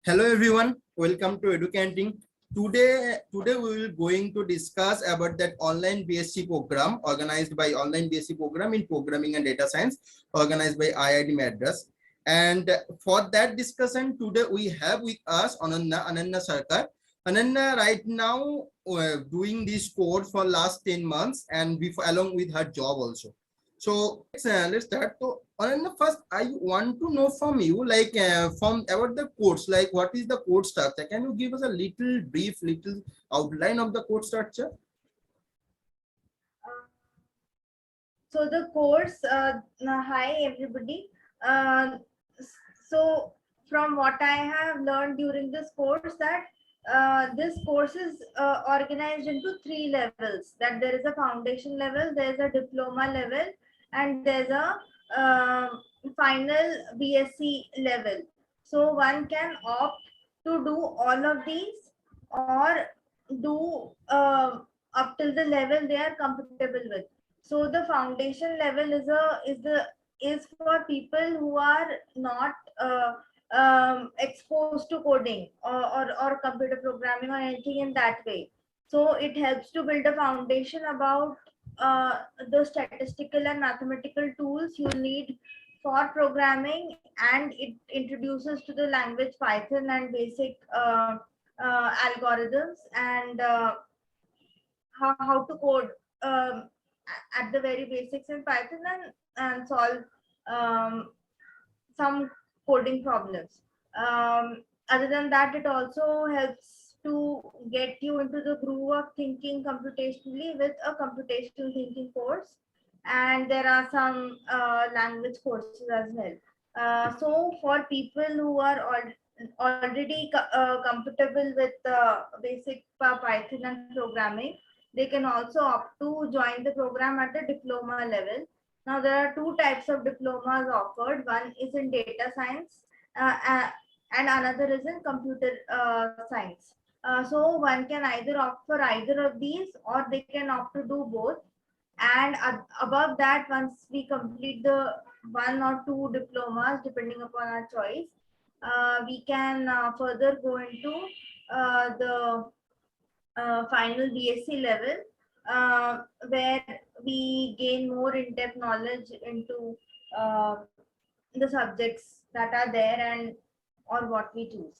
Hello everyone, welcome to Educanting. Today we will going to discuss about that online BSc program organized by online BSc program in programming and data science organized by IIT Madras. And for that discussion today we have with us Anannya Sarkar. Anannya right now doing this course for last 10 months and along with her job also. So let's start. So Anannya, first I want to know from you, like from about the course, like what is the course structure? Can you give us a little brief, little outline of the course structure? So the course, hi everybody. So from what I have learned during this course, that this course is organized into 3 levels. That there is a foundation level, there is a diploma level, and there's a final BSc level. So one can opt to do all of these or do up till the level they are comfortable with. So the foundation level is for people who are not exposed to coding or computer programming or anything in that way. So it helps to build a foundation about the statistical and mathematical tools you need for programming, and it introduces to the language Python and basic algorithms and how to code at the very basics in Python and solve some coding problems. Other than that, it also helps to get you into the groove of thinking computationally with a computational thinking course. And there are some language courses as well. So for people who are already comfortable with basic Python and programming, they can also opt to join the program at the diploma level. Now, there are 2 types of diplomas offered. One is in data science and another is in computer science. So one can either opt for either of these, or they can opt to do both. And above that, once we complete the 1 or 2 diplomas, depending upon our choice, we can further go into the final BSc level, where we gain more in-depth knowledge into the subjects that are there and or what we choose.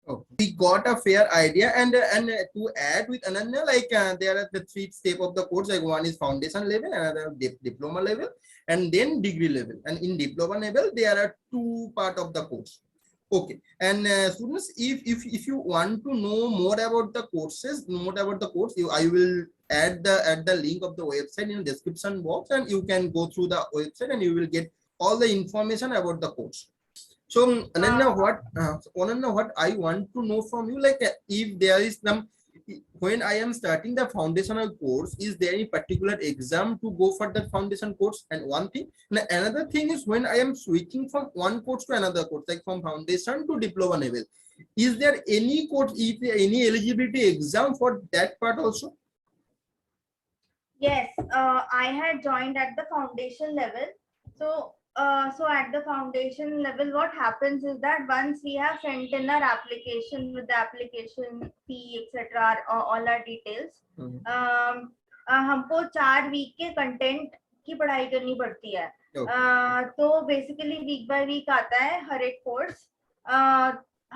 Okay. We got a fair idea, and to add with Anannya, like there are the 3 steps of the course. Like one is foundation level, another diploma level, and then degree level. And in diploma level, there are 2 part of the course. Okay, and students, if you want to know more about the courses, I will add the link of the website in the description box, and you can go through the website and you will get all the information about the course. So Anannya, what I want to know from you, like if there is some, when I am starting the foundational course, is there any particular exam to go for that foundation course? And one thing, and another thing is when I am switching from one course to another course, like from foundation to diploma level, is there any course, any eligibility exam for that part also? Yes, I had joined at the foundation level. So at the foundation level, what happens is that once we have sent in our application with the application fee, etc., all our details, हमको 4 week के content की पढ़ाई करनी पड़ती है. तो basically weak by week आता है हर एक कोर्स.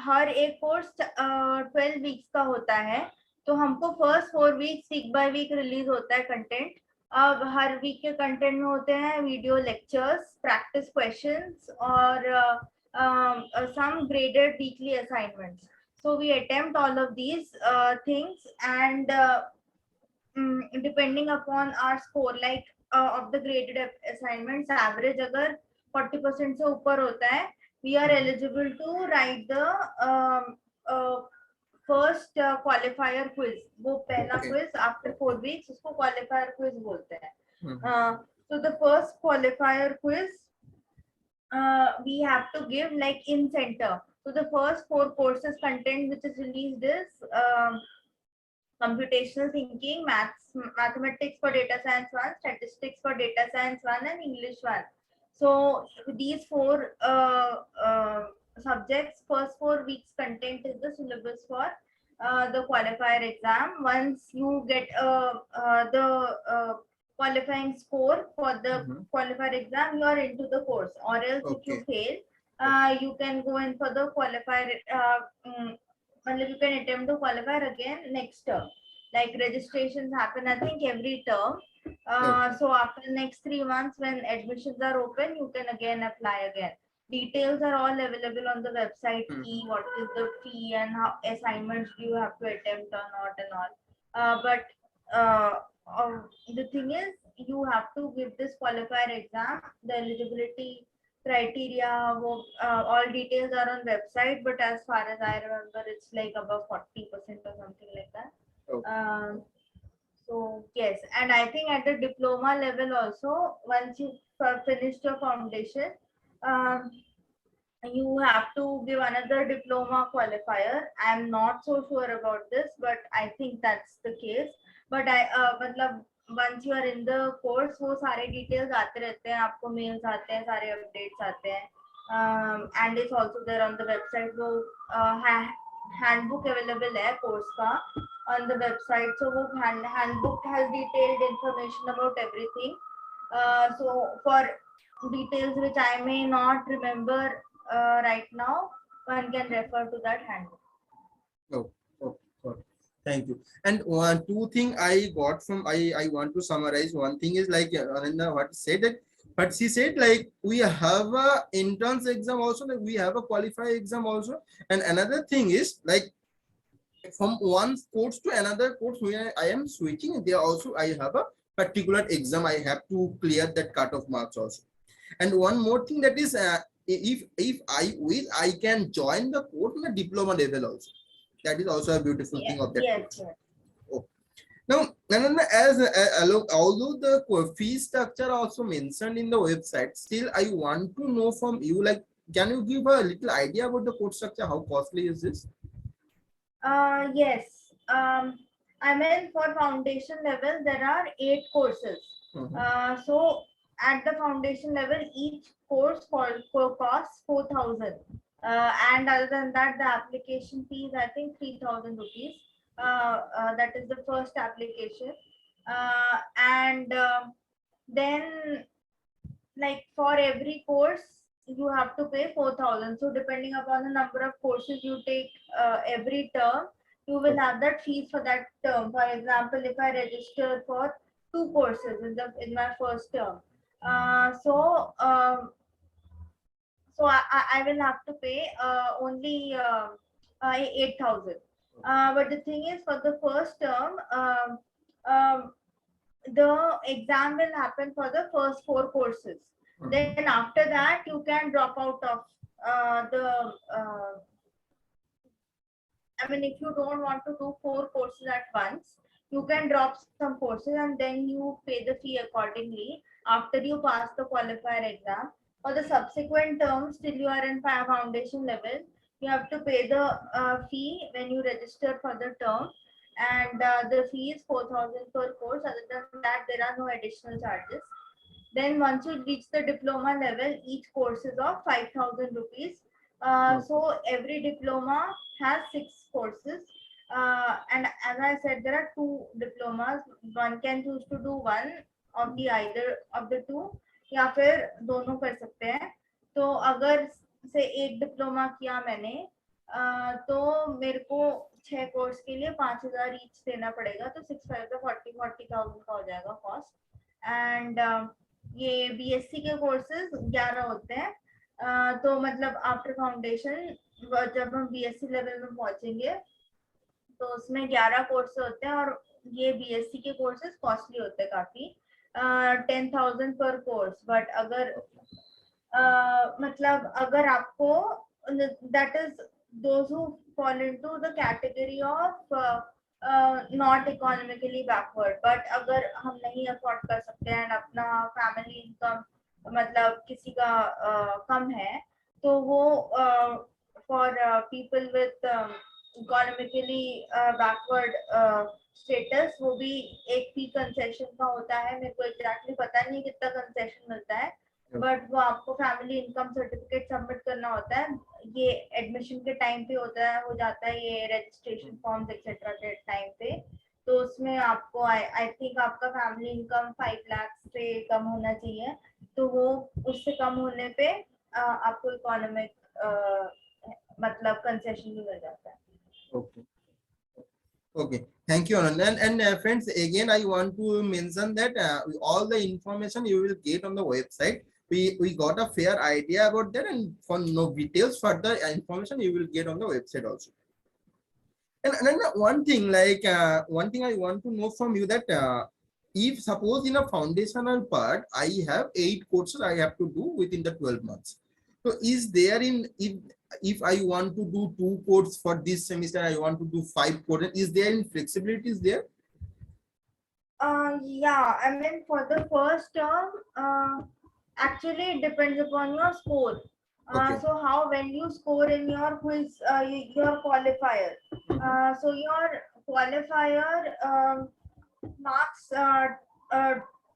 हर एक कोर्स 12 वीक्स का होता है. तो हमको first 4 weeks week by week release होता है कंटेंट. अब हर वीक के कंटेंट में होते हैं वीडियो लेक्चर्स, प्रैक्टिस क्वेश्चंस और some graded weekly assignments. So we attempt all of these things, and depending upon our score, like of the graded assignments, average अगर 40% से ऊपर होता है, we are eligible to write the first qualifier quiz. वो पहला quiz after 4 weeks, उसको qualifier quiz बोलते हैं. So the first qualifier quiz we have to give like in center. So the first 4 courses content which is released is computational thinking, mathematics for data science 1, statistics for data science 1, and English 1. So these 4 subjects. First 4 weeks content is the syllabus for the qualifier exam. Once you get the qualifying score for the qualifier exam, you are into the course. Or else, if you fail, you can go in for the qualifier. You can attempt to qualify again next term. Like registrations happen, I think every term. So after next 3 months, when admissions are open, you can again apply again. Details are all available on the website. What is the fee and how assignments do you have to attempt or not and all. But the thing is, you have to give this qualifier exam. The eligibility criteria, all details are on website. But as far as I remember, it's like above 40% or something like that. So yes, and I think at the diploma level also, once you finished your foundation, um, you have to give another diploma qualifier. I'm not so sure about this, but I think that's the case. But मतलब once you are in the course, वो सारे details आते रहते हैं, आपको mails आते हैं, सारे updates आते हैं, and it's also there on the website. वो handbook available है course का on the website. So वो handbook has detailed information about everything. So for details which I may not remember right now, one can refer to that handbook. Thank you. And two thing I got from I want to summarize. One thing is like Anannya what said that, but she said like we have a entrance exam also, like we have a qualifier exam also, and another thing is like from one course to another course where I am switching, there also I have a particular exam I have to clear that cut-off marks also. And one more thing that is if I wish, I can join the course on a diploma level also. That is also a beautiful thing of that course. Oh. Now, as although the fee structure also mentioned in the website, still I want to know from you, like, can you give a little idea about the course structure? How costly is this? Yes. I mean, for foundation level, there are 8 courses. So at the foundation level, each course costs 4,000. And other than that, the application fee is I think 3,000 rupees. That is the first application. And then, like for every course, you have to pay 4,000. So depending upon the number of courses you take every term, you will have that fees for that term. For example, if I register for 2 courses in my first term, so I will have to pay only 8,000. But the thing is, for the first term, the exam will happen for the first 4 courses. Then after that, you can drop out of I mean, if you don't want to do 4 courses at once, you can drop some courses and then you pay the fee accordingly after you pass the qualifier exam. For the subsequent terms, till you are in foundation level, you have to pay the fee when you register for the term, and the fee is 4,000 per course. Other than that, there are no additional charges. Then once you reach the diploma level, each course is of 5,000 rupees. So every diploma has 6 courses. And as I said, there are 2 diplomas. One can choose to do one of the either of the 2, या फिर दोनों कर सकते हैं. तो अगर से एक डिप्लोमा किया मैंने, तो मेरे को 6 कोर्स के लिए 5,000 ईच देना पड़ेगा. तो 6 5 का 40,000 का हो जाएगा कॉस्ट. एंड ये बीएससी के कोर्सेज 11 होते हैं. तो मतलब आफ्टर फाउंडेशन जब हम बीएससी लेवल में पहुंचेंगे तो उसमें 11 कोर्स होते हैं, और ये बीएससी के कोर्सेज कॉस्टली होते हैं काफी. 10,000 पर कोर्स. बट अगर मतलब अगर आपको that is those who fall into the category of not economically backward, but अगर हम नहीं अफोर्ड कर सकते हैं एंड अपना फैमिली इनकम मतलब किसी का कम है, तो वो for people with economically backward status, वो भी एक फी कंसेशन का होता है. मेरे को एग्जैक्टली पता नहीं कितना कंसेशन मिलता है, बट वो आपको फैमिली इनकम सर्टिफिकेट सबमिट करना होता है. ये एडमिशन के टाइम पे होता है, हो जाता है ये रजिस्ट्रेशन फॉर्म्स एक्सेट्रा के टाइम पे। तो उसमें आपको आई थिंक आपका फैमिली इनकम 5 लाख से कम होना चाहिए, तो वो उससे कम होने पे आपको इकोनॉमिक मतलब कंसेशन भी मिल जाता है। Okay. Okay, thank you, Anand. And friends, again, I want to mention that all the information you will get on the website. We got a fair idea about that, and for no details, further information you will get on the website also. And one thing, like one thing I want to know from you that if suppose in a foundational part, I have 8 courses I have to do within the 12 months. So is there in if I want to do 2 courses for this semester, I want to do 5 courses. Is there any flexibilities there? Yeah, I mean for the first term, actually it depends upon your score. Okay. So how when you score in your quiz, your qualifier. So your qualifier marks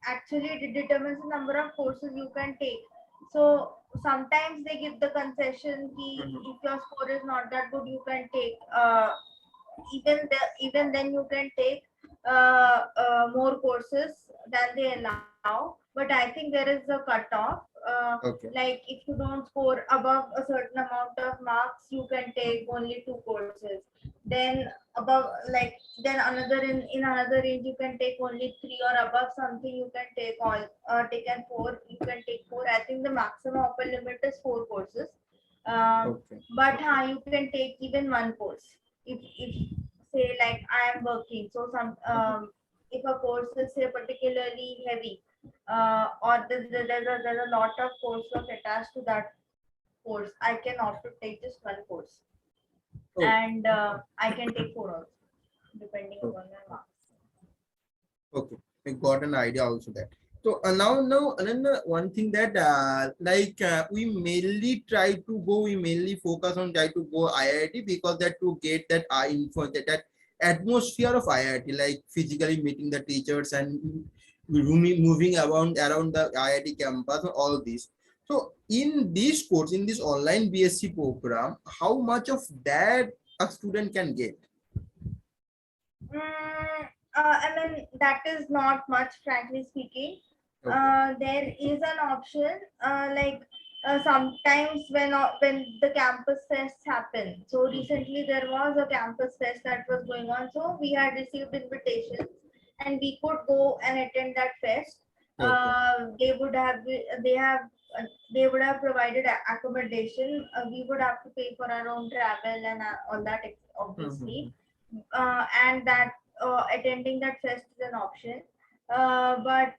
actually determines the number of courses you can take. So sometimes they give the concession ki if your score is not that good, you can take even then you can take more courses than they allow. But I think there is a cutoff. Okay. Like if you don't score above a certain amount of marks, you can take only 2 courses. Then above, like then another in another range, you can take only 3, or above something you can take all take and 4. You can take 4. I think the maximum upper limit is 4 courses. Okay. But you can take even 1 course if say like I am working, so some if a course is say particularly heavy, or there's a lot of coursework attached to that course, I can opt to take just 1 course, Oh. and I can take 4 also depending Oh. upon my marks. Okay, I got an idea also that. So now another one thing that we mainly focus on try to go IIT because that to get that info that atmosphere of IIT, like physically meeting the teachers and moving around the IIT campus and all this. So in this course, in this online BSc program, how much of that a student can get? I mean, that is not much, frankly speaking. Okay. There is an option, sometimes when the campus fests happen. So recently there was a campus fest that was going on. So we had received invitations, and we could go and attend that fest. Okay. They would have they would have provided accommodation. We would have to pay for our own travel and all that, obviously. And that attending that fest is an option. But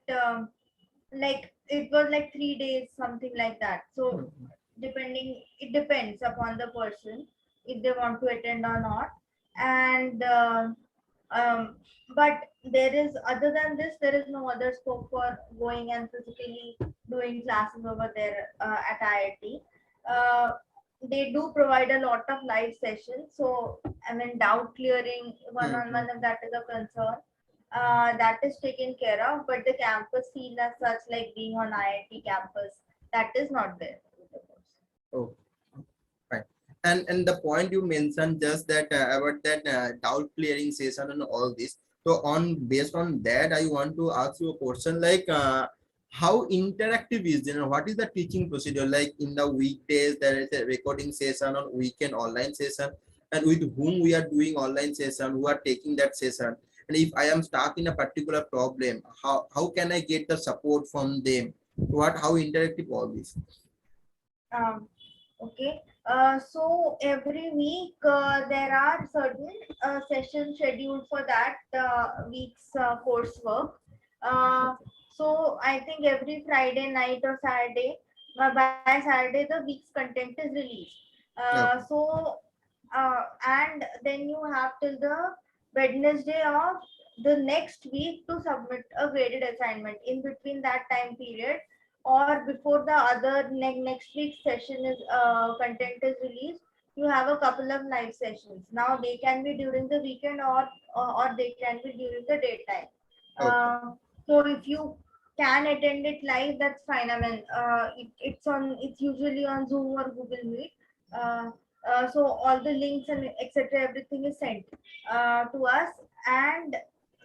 like it was like 3 days, something like that. So it depends upon the person if they want to attend or not. And um, but there is, other than this, there is no other scope for going and physically doing classes over there at IIT. Uh, they do provide a lot of live sessions. So, I mean, doubt clearing one-on-one, if that is a concern, that is taken care of. But the campus feel as such, like being on IIT campus, that is not there. Oh, right. And the point you mentioned just that about that doubt clearing session and all this. So on based on that, I want to ask you a question like how interactive is what is the teaching procedure like in the weekdays there is a recording session on weekend online session and with whom we are doing online session who are taking that session and if I am stuck in a particular problem how can I get the support from them how interactive all this. Um, okay. So every week there are certain sessions scheduled for that week's coursework. So I think every Friday night or Saturday, by Saturday the week's content is released. Okay. And then you have till the Wednesday of the next week to submit a graded assignment. In between that time period, or before the other next week's session is content is released, you have a couple of live sessions. Now they can be during the weekend, or they can be during the daytime. Okay. So if you can attend it live, that's fine. I mean, it's usually on Zoom or Google Meet. So all the links and etc. everything is sent to us, and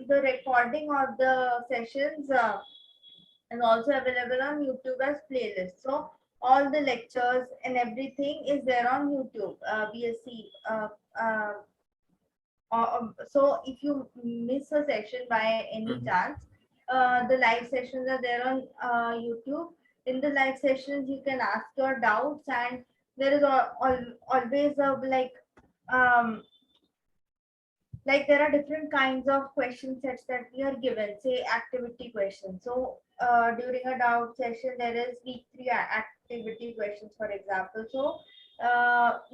the recording of the sessions is also available on YouTube as playlist. So all the lectures and everything is there on YouTube. BSc. So if you miss a session by any chance, the live sessions are there on YouTube. In the live sessions, you can ask your doubts, and there is always a um, there are different kinds of question sets that we are given, say activity questions. So during a doubt session, there is week 3 activity questions, for example. So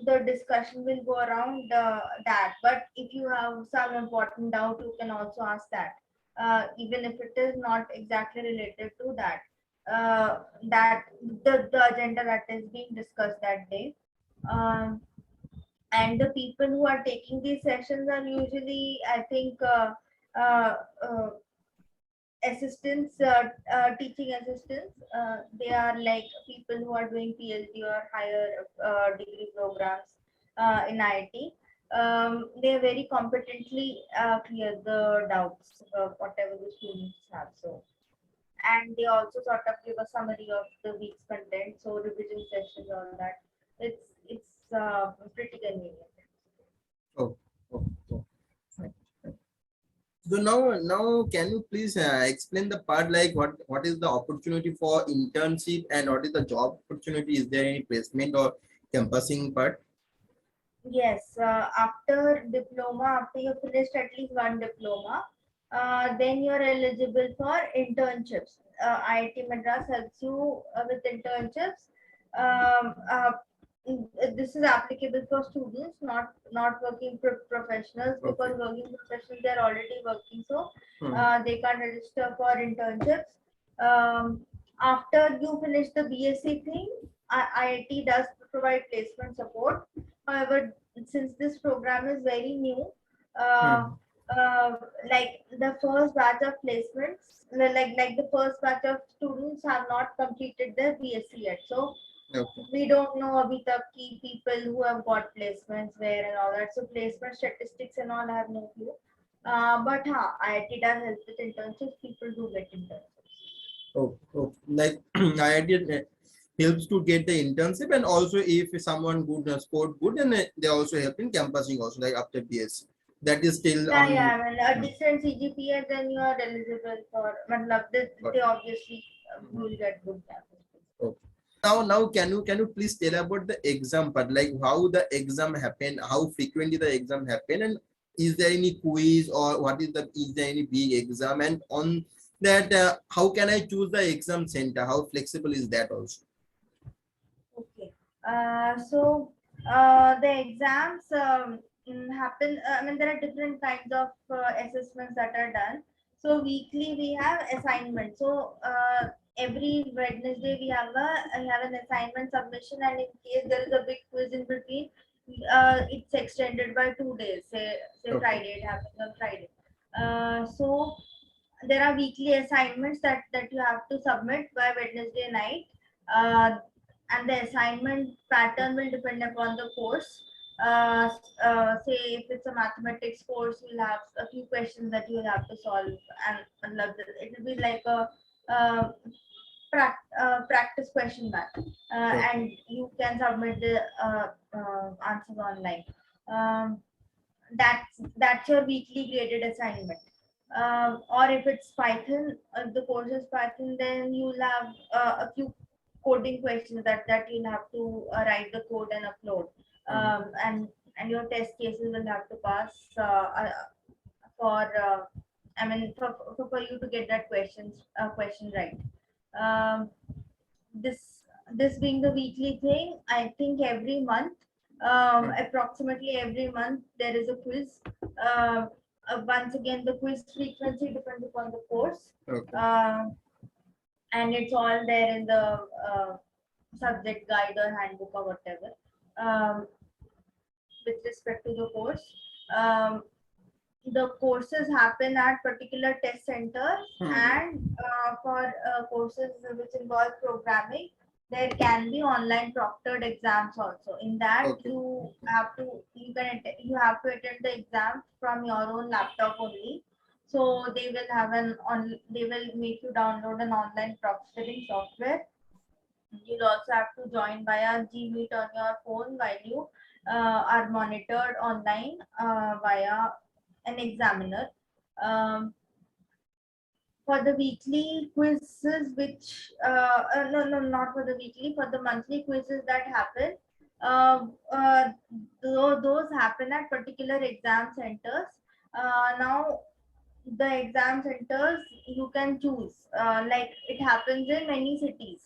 the discussion will go around that. But if you have some important doubt, you can also ask that, even if it is not exactly related to that. That the agenda that is being discussed that day. Um, and the people who are taking these sessions are usually, I think, uh, uh, assistants, teaching assistants. They are like people who are doing PhD or higher degree programs in IIT. They very competently clear the doubts whatever the students have. So, and they also sort of give a summary of the week's content, so revision sessions, all that. It's pretty convenient. Oh, oh, oh. Fine. So now can you please explain the part like what is the opportunity for internship and what is the job opportunity? Is there any placement or campusing part? Yes, after diploma, after you finished at least one diploma, then you're eligible for internships. IIT Madras helps you with internships. Um, uh, this is applicable for students, not working professionals, because Okay. working professionals, they're already working, so Hmm. they can't register for internships. Um, After you finish the BSc thing, IIT does provide placement support. However, since this program is very new, uh, Hmm. uh, like the first batch of placements, like the first batch of students have not completed their BSc yet. So Okay. we don't know abhi tak ki people who have got placements where and all that. So placement statistics and all, I have no clue. But IIT does help with internships. People do get internships. Oh, oh. Like I did helps to get the internship, and also if someone good scored good, and they also help in campusing also like after BSc. That is still Yeah, on. yeah. I mean, a decent CGPA, then you are eligible for. Matlab, they obviously will get good campus. Okay. Now can you please tell about the exam part, like how the exam happen, how frequently the exam happen, and is there any quiz or is there any big exam, and on that how can I choose the exam center, how flexible is that also? Okay. The exams happen. I mean, there are different kinds of assessments that are done. So weekly we have assignment. So every Wednesday we have an assignment submission, and in case there is a big quiz in between, it's extended by 2 days. Say Okay. Friday, it happens on Friday. So there are weekly assignments that you have to submit by Wednesday night. Uh, and the assignment pattern will depend upon the course. Say if it's a mathematics course, you'll have a few questions that you'll have to solve, and it will be like a uh, practice question bank, Okay. and you can submit the answers online. Um, that's your weekly graded assignment. Or if it's Python, the course is Python, then you'll have a few coding questions that you'll have to write the code and upload. Mhm. And your test cases will have to pass for I mean for you to get that question right. Um, this this being the weekly thing, I think every month, approximately every month, there is a quiz. Once again, the quiz frequency depends upon the course, Okay. uh, and it's all there in the subject guide or handbook or whatever. With respect to the course, um, the courses happen at particular test centers, Hmm. and for courses which involve programming, there can be online proctored exams also. In that, Okay. you have to you have to attend the exam from your own laptop only. So they will make you download an online proctoring software. You'll also have to join via Gmeet on your phone while you are monitored online via an examiner. Um, for the weekly quizzes, which no, not for the weekly, for the monthly quizzes that happen, uh, uh, those happen at particular exam centers. Now the exam centers you can choose, like it happens in many cities.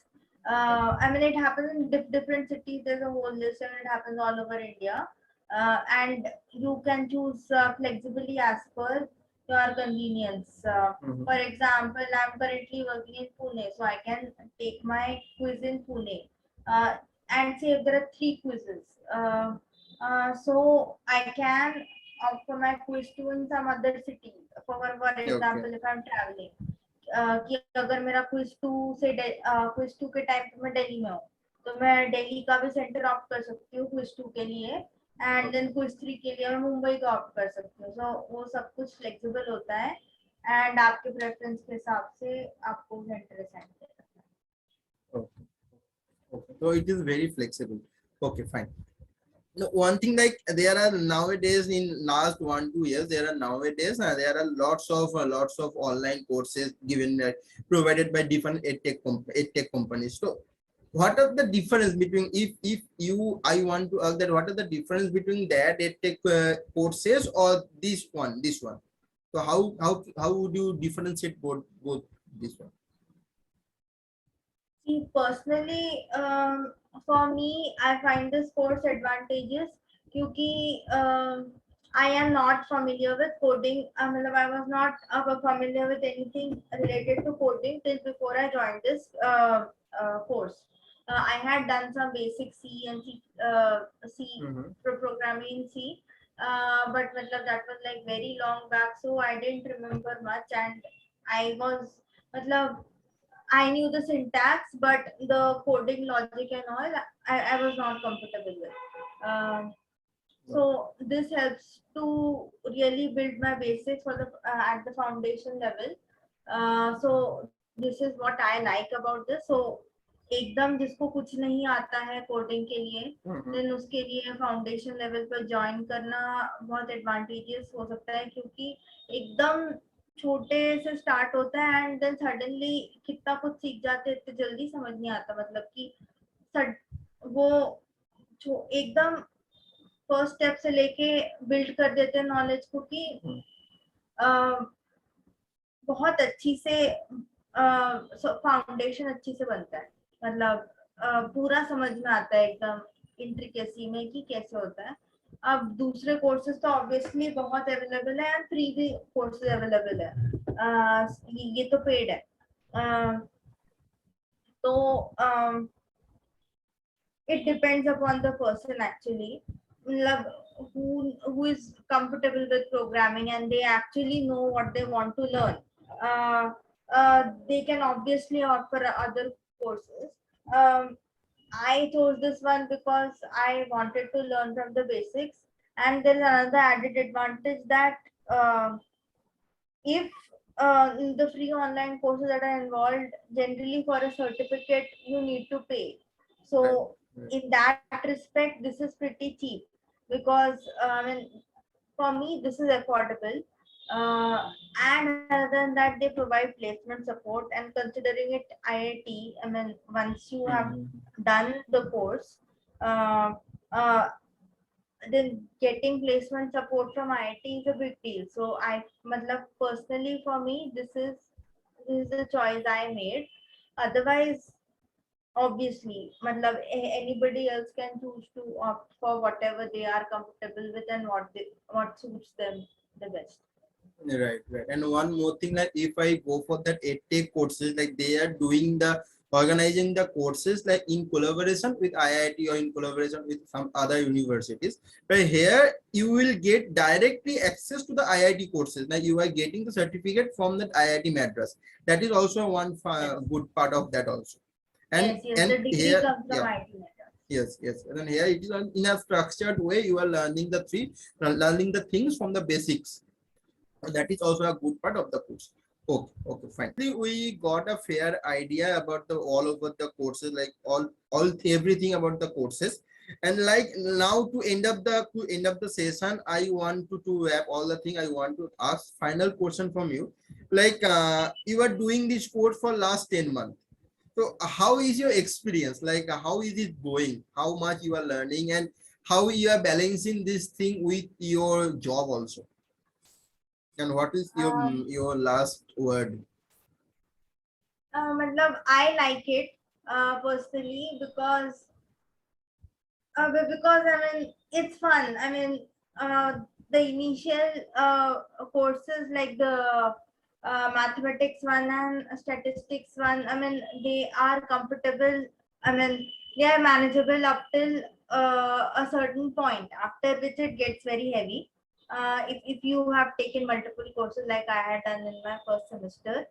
I mean, it happens in different cities. There's a whole list and it happens all over India. And you can choose flexibly as per your convenience. For example, I'm currently working in Pune, so I can take my quiz in Pune. Uh, and say if there are three quizzes, so I can opt for my quiz two in some other city. For Okay. example, if I'm traveling, कि अगर मेरा quiz to से quiz to के time पे मैं दिल्ली में हूँ, तो मैं दिल्ली का भी सेंटर ऑप्ट कर सकती हूँ क्विज टू के लिए, एंड देन क्विज थ्री के लिए मैं मुंबई का ऑप्ट कर सकती हूँ. सो वो सब कुछ फ्लेक्सिबल होता है एंड आपके प्रेफरेंस के हिसाब से आपको सेंटर असाइन कर सकते हैं. Okay. Okay. So it is very flexible. Okay, fine. No, one thing, like there are nowadays, in last 1-2 years, there are nowadays there are lots of online courses given, provided by different edtech companies. So what are the difference between, if you I want to ask that, what are the difference between that edtech courses or this one? So how would you differentiate both this one? See, personally, for me, I find this course advantageous because I am not familiar with coding. I was not familiar with anything related to coding till before I joined this course. I had done some basic C and C programming in C, but that was like very long back, so I didn't remember much, and I was. matlab, I knew the syntax, but the coding logic and all, I was not comfortable with. So this helps to really build my basics for the at the foundation level. So this is what I like about this. So एकदम जिसको कुछ नहीं आता है coding के लिए, then उसके लिए फाउंडेशन लेवल पर ज्वाइन करना बहुत एडवांटेजियस हो सकता है, क्योंकि एकदम छोटे से स्टार्ट होता है एंड देन सडनली कितना कुछ सीख जाते हैं, इतनी जल्दी समझ नहीं आता. मतलब कि वो एकदम फर्स्ट स्टेप से लेके बिल्ड कर देते हैं नॉलेज को कि बहुत अच्छी से फाउंडेशन अच्छी से बनता है. मतलब पूरा समझ में आता है एकदम इंट्रिकेसी में कि कैसे होता है. अब दूसरे कोर्सेज तो ऑब्वियसली बहुत अवेलेबल है एंड फ्री भी कोर्सेज अवेलेबल है. ये तो पेड है. तो it depends upon the person actually, who is comfortable with programming and they actually know what they want to learn. They can obviously offer other courses. I chose this one because I wanted to learn from the basics, and there's another added advantage that if the free online courses that are involved, generally for a certificate you need to pay. So in that respect, this is pretty cheap because for me this is affordable. And other than that, they provide placement support, and considering it IIT, once you have done the course, uh, uh, then getting placement support from IIT is a big deal. So personally for me, this is the choice I made. Otherwise, obviously, anybody else can choose to opt for whatever they are comfortable with and what suits them the best. Right. And one more thing, like if I go for that edtech courses, like they are organizing the courses like in collaboration with IIT or in collaboration with some other universities. But here you will get directly access to the IIT courses. Like you are getting the certificate from that IIT Madras. That is also one good part of that also. And Yes, and the degree here, comes from yeah, IIT Madras. yes. And then here it is in a structured way. You are learning the things from the basics. That is also a good part of the course. Okay, fine. We got a fair idea about the all over the courses, like all everything about the courses. And like now to end up the session, I want to wrap all the thing. I want to ask final question from you. Like you are doing this course for last 10 months. So how is your experience? Like how is it going? How much you are learning and how you are balancing this thing with your job also? And what is Um, your last word? I like it personally because I mean it's fun. I mean the initial courses like the mathematics one and statistics one. I mean they are comfortable. I mean they are manageable up till a certain point. After which it gets very heavy. If you have taken multiple courses like I had done in my first semester.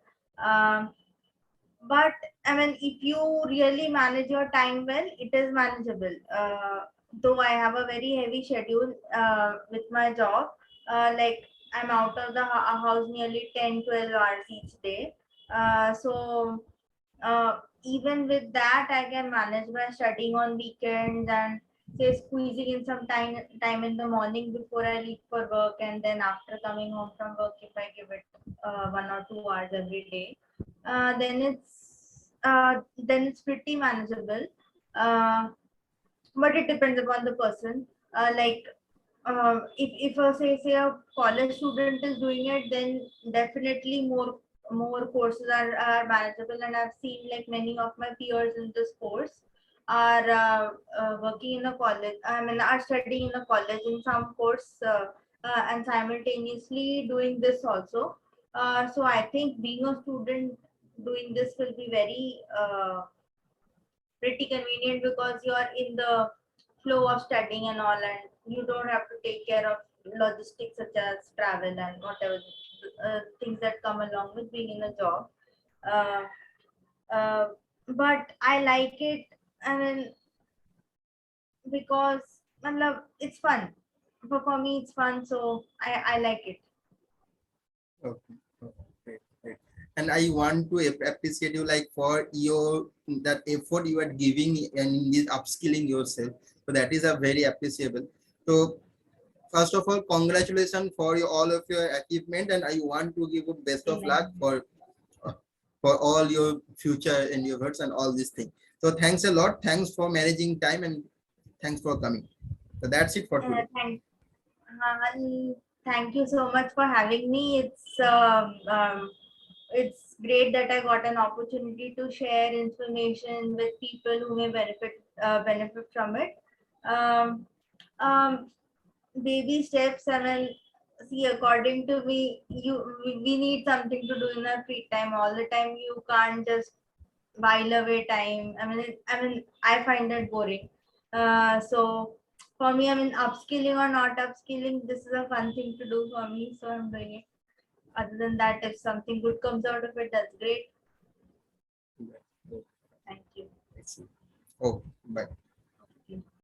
But I mean, if you really manage your time well, it is manageable. Though I have a very heavy schedule with my job, like I'm out of the house nearly 10-12 hours each day. Even with that, I can manage my studying on weekends and say squeezing in some time in the morning before I leave for work, and then after coming home from work, if I give it 1 or 2 hours every day, then it's pretty manageable. Uh, but it depends upon the person. Like if say a college student is doing it, then definitely more courses are manageable. And I've seen like many of my peers in this course are working in a college. I mean, are studying in a college in some course and simultaneously doing this also. So I think being a student doing this will be very pretty convenient because you are in the flow of studying and all, and you don't have to take care of logistics such as travel and whatever things that come along with being in a job. Uh, uh, but I like it. I mean, because I love it's fun. For me, it's fun, so I like it. Okay. Okay, great. And I want to appreciate you like for your that effort you are giving and in this upskilling yourself. So that is a very appreciable. So first of all, congratulations for all of your achievement, and I want to give you best of luck Amen. for all your future endeavors and all these things. So thanks a lot. Thanks for managing time and thanks for coming. So that's it for today. Thank thank you so much for having me. It's great that I got an opportunity to share information with people who may benefit from it. Um, um, Baby steps. I mean, see, according to me, we need something to do in our free time all the time. You can't just while away time. I find that boring. So for me, I mean, upskilling or not upskilling, this is a fun thing to do for me. So I'm doing it. Other than that, if something good comes out of it, that's great. Thank you. Oh, bye.